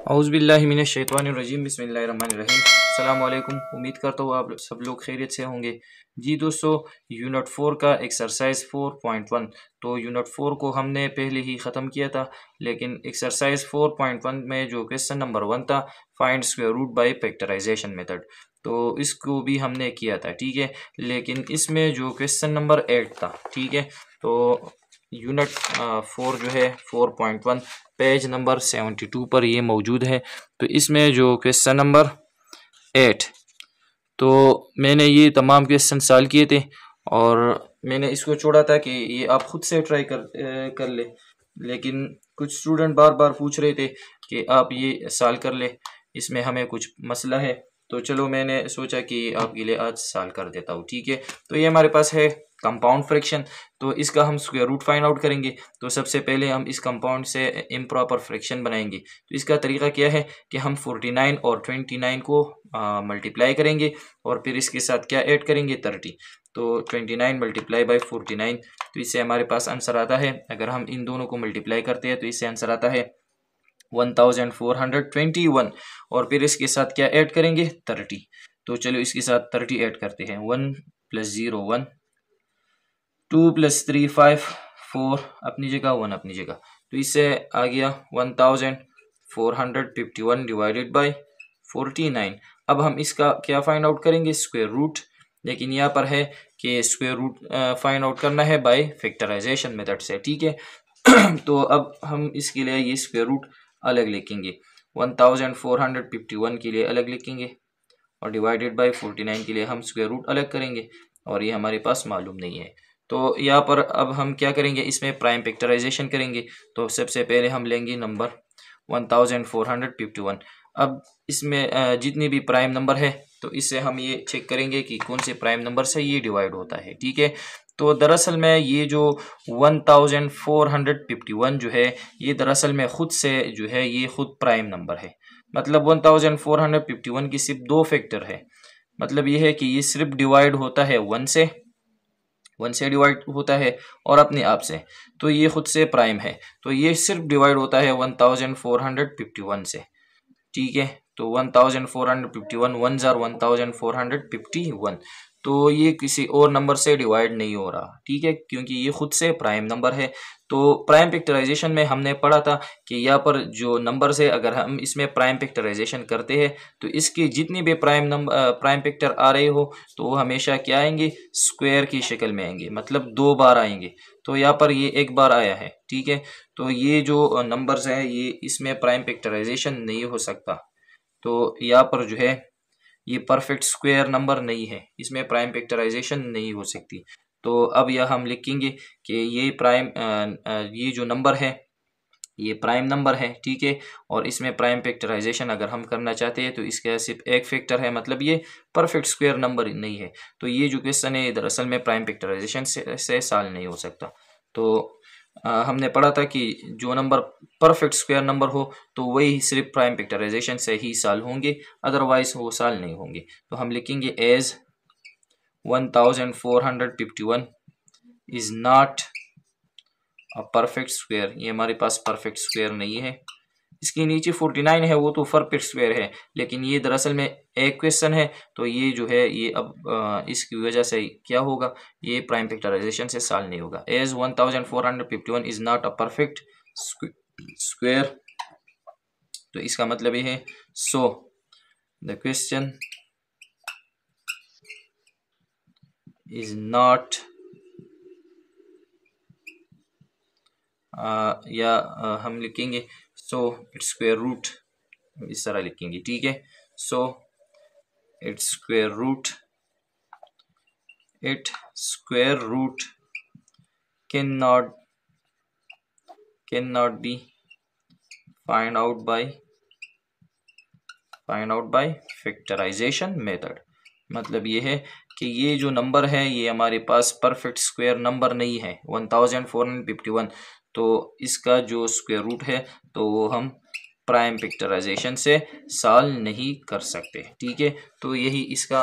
औज़ुबिल्लाहिमिनश्शैतानिर्रजीम बिस्मिल्लाहिर्रहमानिर्रहीम। अस्सलाम वालेकुम। उम्मीद करता हूँ आप सब लोग खैरियत से होंगे। जी दोस्तों, यूनिट 4 का एक्सरसाइज 4.1 तो यूनिट 4 को हमने पहले ही ख़त्म किया था, लेकिन एक्सरसाइज 4.1 में जो क्वेश्चन नंबर 1 था, find square root by factorization method, तो इसको भी हमने किया था, ठीक है। लेकिन इसमें जो क्वेश्चन नंबर 8 था, ठीक है, तो यूनिट 4 जो है 4.1 पेज नंबर 72 पर ये मौजूद है। तो इसमें जो क्वेश्चन नंबर 8, तो मैंने ये तमाम क्वेश्चन सॉल्व किए थे और मैंने इसको छोड़ा था कि ये आप खुद से ट्राई कर ले, लेकिन कुछ स्टूडेंट बार बार पूछ रहे थे कि आप ये सॉल्व कर ले, इसमें हमें कुछ मसला है। तो चलो मैंने सोचा कि आपके लिए आज सॉल्व कर देता हूँ, ठीक है। तो ये हमारे पास है कंपाउंड फ्रैक्शन, तो इसका हम स्क्वायर रूट फाइंड आउट करेंगे। तो सबसे पहले हम इस कंपाउंड से इम्प्रॉपर फ्रैक्शन बनाएंगे। तो इसका तरीका क्या है कि हम 49 और 29 को मल्टीप्लाई करेंगे और फिर इसके साथ क्या ऐड करेंगे, 30। तो 29 मल्टीप्लाई बाई 49, तो इससे हमारे पास आंसर आता है, अगर हम इन दोनों को मल्टीप्लाई करते हैं तो इससे आंसर आता है 1421 और फिर इसके साथ क्या ऐड करेंगे, 30। तो चलो इसके साथ 30 ऐड करते हैं। 1 + 0 1, 2 + 3 5, 4 अपनी जगह, 1 अपनी जगह। तो इससे आ गया 1451 डिवाइडेड बाई 49। अब हम इसका क्या फाइंड आउट करेंगे, स्क्वायर रूट। लेकिन यहाँ पर है कि स्क्वायर रूट फाइंड आउट करना है बाय फैक्टराइजेशन मेथड से, ठीक है। तो अब हम इसके लिए ये स्क्वायर रूट अलग लिखेंगे, 1451 के लिए अलग लिखेंगे और डिवाइडेड बाय 49 के लिए हम स्क्वायर रूट अलग करेंगे, और ये हमारे पास मालूम नहीं है। तो यहाँ पर अब हम क्या करेंगे, इसमें प्राइम फैक्टराइजेशन करेंगे। तो सबसे पहले हम लेंगे नंबर 1451। अब इसमें जितने भी प्राइम नंबर है, तो इससे हम ये चेक करेंगे कि कौन से प्राइम नंबर से ये डिवाइड होता है, ठीक है। तो दरअसल में ये जो 1451 जो है, ये दरअसल में खुद से जो है ये खुद प्राइम नंबर है। मतलब 1451 की सिर्फ 2 फैक्टर है। मतलब ये है कि ये सिर्फ डिवाइड होता है 1 से डिवाइड होता है और अपने आप से, तो ये खुद से प्राइम है। तो ये सिर्फ डिवाइड होता है 1451 से, ठीक है। तो 1451 1 जार 1451, तो ये किसी और नंबर से डिवाइड नहीं हो रहा, ठीक है, क्योंकि ये खुद से प्राइम नंबर है। तो प्राइम फैक्टराइजेशन में हमने पढ़ा था कि यहाँ पर जो नंबर से अगर हम इसमें प्राइम फैक्टराइजेशन करते हैं, तो इसके जितनी भी प्राइम फैक्टर आ रहे हो, तो वो हमेशा क्या आएंगे, स्क्वायर की शक्ल में आएंगे, मतलब 2 बार आएंगे। तो यहाँ पर ये 1 बार आया है, ठीक है। तो ये जो नंबर्स है, ये इसमें प्राइम फैक्टराइजेशन नहीं हो सकता। तो यहाँ पर जो है ये परफेक्ट स्क्वायर नंबर नहीं है, इसमें प्राइम फैक्टराइजेशन नहीं हो सकती। तो अब यह हम लिखेंगे कि ये जो नंबर है, ये प्राइम नंबर है, ठीक है। और इसमें प्राइम फैक्टराइजेशन अगर हम करना चाहते हैं, तो इसका सिर्फ एक फैक्टर है, मतलब ये परफेक्ट स्क्वायर नंबर नहीं है। तो ये जो क्वेश्चन है, दरअसल में प्राइम फैक्टराइजेशन से सॉल्व नहीं हो सकता। तो हमने पढ़ा था कि जो नंबर परफेक्ट स्क्वायर नंबर हो, तो वही सिर्फ प्राइम फैक्टराइजेशन से ही सॉल्व होंगे, अदरवाइज वो सॉल्व नहीं होंगे। तो हम लिखेंगे as 1451 is not a perfect square. ये हमारे पास परफेक्ट स्क्वायर नहीं है। इसके नीचे 49 है, वो तो परफेक्ट स्क्वायर है, लेकिन ये दरअसल में एक क्वेश्चन है, तो ये जो है ये अब इसकी वजह से क्या होगा, ये प्राइम फैक्टराइजेशन से सॉल्व नहीं होगा। As 1451 is not a perfect square, तो इसका मतलब ये है so the question is not हम लिखेंगे सो इट्स स्क्वायर रूट, इस तरह लिखेंगे, ठीक है। So it's square root cannot be find out by factorization method. मतलब ये है कि ये जो नंबर है, ये हमारे पास परफेक्ट स्क्वायर नंबर नहीं है 1451, तो इसका जो स्क्वायर रूट है, तो वो हम प्राइम फैक्टराइजेशन से सॉल्व नहीं कर सकते, ठीक है। तो यही इसका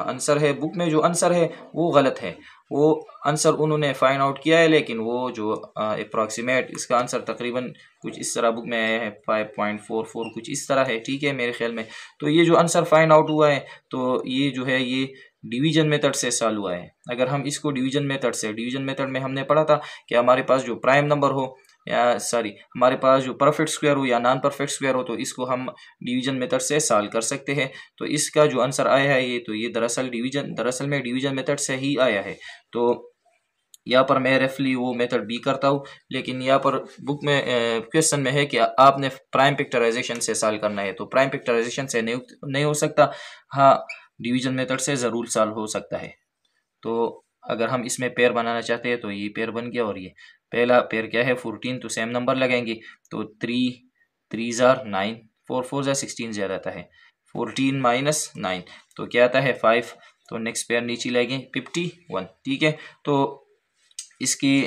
आंसर है। बुक में जो आंसर है वो गलत है। वो आंसर उन्होंने फाइंड आउट किया है, लेकिन वो जो अप्रॉक्सीमेट इसका आंसर तकरीबन कुछ इस तरह बुक में आया है 5.44 कुछ इस तरह है, ठीक है मेरे ख्याल में। तो ये जो आंसर फाइंड आउट हुआ है तो ये जो है ये डिवीजन मेथड से सॉल्व हुआ है। अगर हम इसको डिवीजन मेथड में हमने पढ़ा था कि हमारे पास जो प्राइम नंबर हो या सॉरी हमारे पास जो परफेक्ट स्क्वायर हो या नॉन परफेक्ट स्क्वायर हो तो इसको हम डिवीजन मेथड से सॉल्व कर सकते हैं। तो इसका जो आंसर आया है ये दरअसल में डिवीजन मेथड से ही आया है। तो यहाँ पर मैं रेफली वो मेथड बी करता हूँ, लेकिन यहाँ पर बुक में क्वेश्चन में है कि आपने प्राइम फैक्टराइजेशन से सॉल्व करना है। तो प्राइम फैक्टराइजेशन से नहीं हो सकता, हाँ डिवीजन मेथड से ज़रूर सॉल्व हो सकता है। तो अगर हम इसमें पेयर बनाना चाहते हैं तो ये पेयर बन गया, और ये पहला पेयर क्या है 14, तो सेम नंबर लगाएंगे। तो 3 जार 9, 4 4 जार 16 ज़्यादा आता है 14 माइनस 9 तो क्या आता है 5। तो नेक्स्ट पेयर नीचे लाएंगे 51, ठीक है। तो इसकी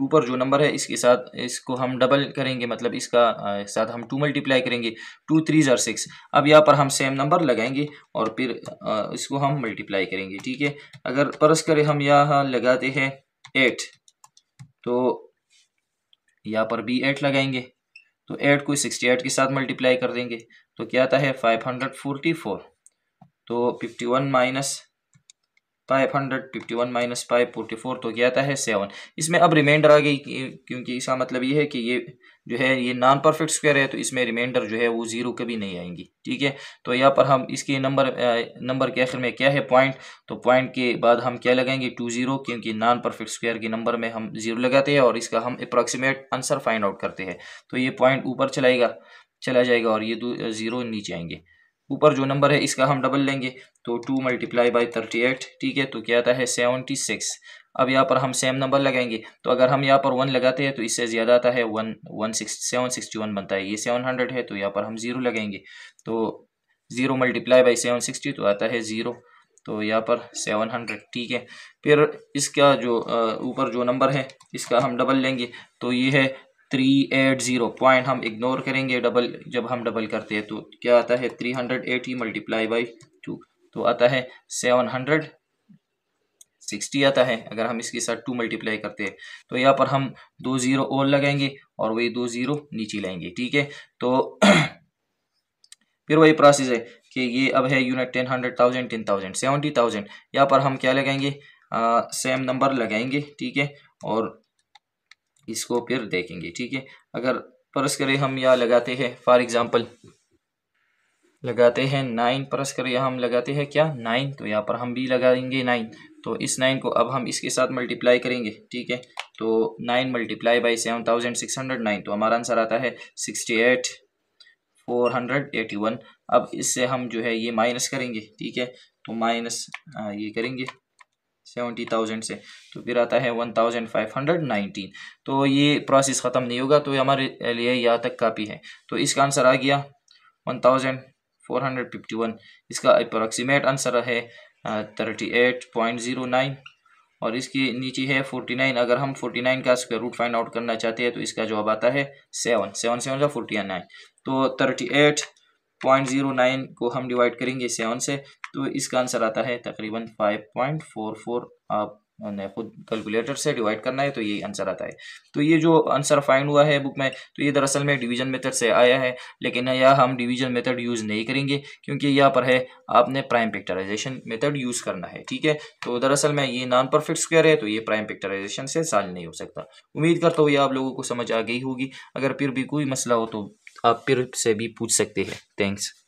ऊपर जो नंबर है इसके साथ इसको हम डबल करेंगे, मतलब इसका साथ हम 2 मल्टीप्लाई करेंगे, 2 3 जार 6। अब यहाँ पर हम सेम नंबर लगाएंगे और फिर इसको हम मल्टीप्लाई करेंगे, ठीक है। अगर परस करें हम यहाँ लगाते हैं 8, तो यहाँ पर भी 8 लगाएंगे, तो 8 को 68 के साथ मल्टीप्लाई कर देंगे तो क्या आता है 544। तो 51 माइनस 544 तो क्या आता है 7। इसमें अब रिमाइंडर आ गई क्योंकि इसका मतलब ये है कि ये जो है ये नॉन परफेक्ट स्क्वायर है, तो इसमें रिमाइंडर जो है वो 0 कभी नहीं आएंगी, ठीक है। तो यहाँ पर हम इसके नंबर के आखिर में क्या है पॉइंट, तो पॉइंट के बाद हम क्या लगाएंगे 20, क्योंकि नॉन परफेक्ट स्क्वायर के नंबर में हम 0 लगाते हैं और इसका हम अप्रॉक्सीमेट आंसर फाइंड आउट करते हैं। तो ये पॉइंट ऊपर चला जाएगा और ये 0 नीचे आएंगे। ऊपर जो नंबर है इसका हम डबल लेंगे, तो 2 मल्टीप्लाई बाई 38, ठीक है। तो क्या आता है 76। अब यहाँ पर हम सेम नंबर लगाएंगे, तो अगर हम यहाँ पर 1 लगाते हैं तो इससे ज़्यादा आता है 761 बनता है, ये 700 है तो यहाँ पर हम 0 लगाएंगे। तो 0 मल्टीप्लाई बाई 760 तो आता है 0, तो यहाँ पर 700, ठीक है। फिर इसका जो ऊपर जो नंबर है इसका हम डबल लेंगे, तो ये है 380। पॉइंट हम इग्नोर करेंगे, जब हम डबल करते हैं तो क्या आता है 380 मल्टीप्लाई बाई 2 तो आता है 760 आता है। अगर हम इसके साथ 2 मल्टीप्लाई करते हैं तो यहाँ पर हम 2 0 और लगाएंगे और वही 2 0 नीचे लाएंगे, ठीक है। तो फिर वही प्रोसेस है कि ये अब है यूनिट 10 100,000 10,000 70,000। यहाँ पर हम क्या लगाएंगे सेम नंबर लगाएंगे, ठीक है, और इसको फिर देखेंगे, ठीक है। अगर परस करें हम यहाँ लगाते हैं फॉर एग्जांपल लगाते हैं 9, परस करें हम लगाते हैं क्या 9, तो यहाँ पर हम भी लगाएंगे 9। तो इस 9 को अब हम इसके साथ मल्टीप्लाई करेंगे, ठीक है। तो 9 मल्टीप्लाई बाई 7609 तो हमारा आंसर आता है 68,481। अब इससे हम जो है ये माइनस करेंगे, ठीक है। तो माइनस ये करेंगे 70,000 से, तो फिर आता है 1519। तो ये प्रोसेस ख़त्म नहीं होगा, तो हमारे लिए यहाँ तक काफ़ी है। तो इसका आंसर आ गया 1451। इसका अप्रॉक्सीमेट आंसर है 38.09 और इसके नीचे है 49। अगर हम 49 का स्क्वायर रूट फाइंड आउट करना चाहते हैं तो इसका जवाब आता है 7 7 से 49। तो 38.09 को हम डिवाइड करेंगे 7 से, तो इसका आंसर आता है तकरीबन 5.44। आप खुद कैलकुलेटर से डिवाइड करना है तो ये आंसर आता है। तो ये जो आंसर फाइंड हुआ है बुक में, तो ये दरअसल में डिवीजन मेथड से आया है, लेकिन यहाँ हम डिवीजन मेथड यूज़ नहीं करेंगे क्योंकि यहाँ पर है आपने प्राइम फैक्टराइजेशन मेथड यूज़ करना है, ठीक है। तो दरअसल में ये नॉन परफेक्ट स्क्वायर है तो ये प्राइम फैक्टराइजेशन से सॉल्व नहीं हो सकता। उम्मीद करता हूँ ये आप लोगों को समझ आ गई होगी। अगर फिर भी कोई मसला हो तो आप फिर से भी पूछ सकते हैं। थैंक्स।